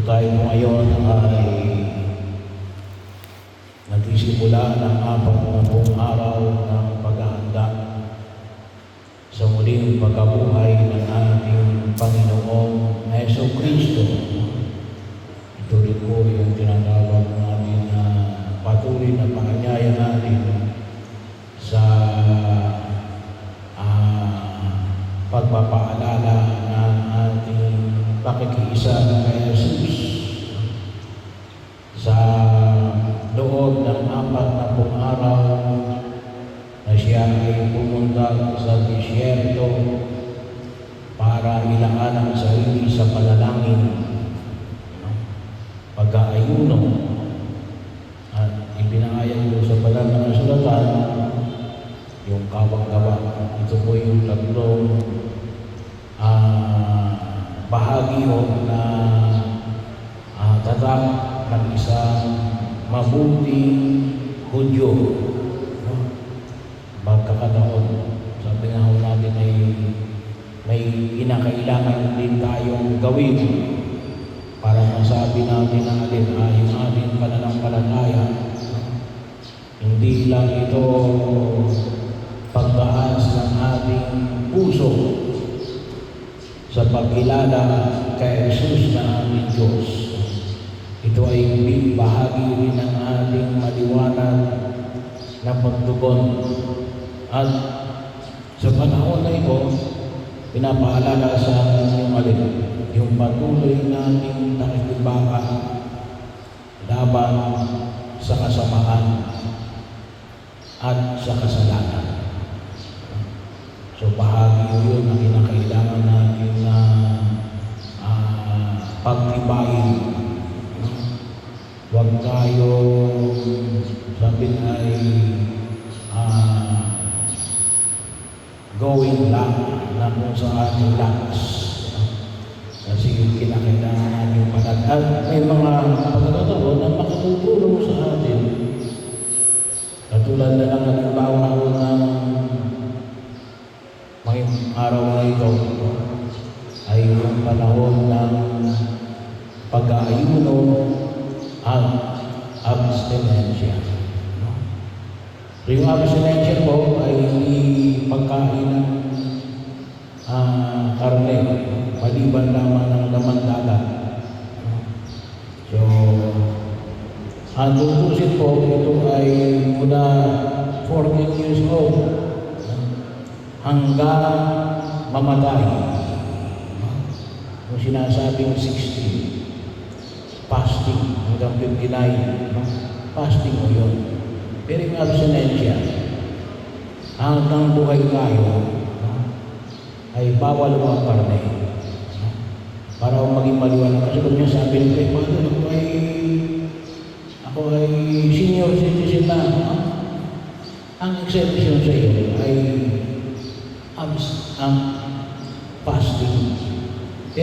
tayo ngayon ay nagsisimula ng 40 araw ng paghahanda sa muling pagkabuhay ng ating Panginoong Jesucristo. Ito rin po yung tinatawag natin na patuloy na panganyaya natin sa pagpapaalala ng ating pakikiisa kay Jesus sa loob ng 40 araw na siya ay pumunta sa disyerto para ilaan ang sarili sa panalangin, pag-aayuno, at ipinahayag ko sa banal na kasulatan yung kawang-gawa. Ito po yung tatlong bahagi na tatak ng isang mabuting Hudyo. Pagkakataon, sabi nga natin ay may kinakailangan din tayong gawin para masabi natin na alin ay yung ating pananampalataya. Hindi lang ito pagtaas ng ating puso sa pagkilala kay Jesus na aming Diyos. Ito ay bahagi rin ng ating maliwanag na pagtugon. At sa panahon na ito, pinapaalala sa ating alin, yung patuloy nating nakikibaka laban sa kasamaan at sa kasalanan. So bahagi yun na kinakailangan natin na pagtibayin. Huwag tayo sabi ay going lang na kung sa ating lakas. Kasi yung kinakailangan natin panagad. May mga pagkakataon na makatutulong sa atin. Katulad na lang halimbawa ng mga araw na ito ay yung panahon ng pag-aayuno at abstinensya. So yung abstinensya po ay hindi pagkain ng karne, maliban lamang ng laman dagat. So, ang tutusin po, ito ay mula 14 years old hanggang mamatay. Kung sinasabing 60, fasting hanggang 59, fasting mo yun. Pero yung abstinensya, hanggang buhay tayo, ay bawal mga karne. Para maging maliwanag. Kasi kung niya sabi ng kay Father, ako ay senior citizen na. Ang exception sa iyo ay ang fasting.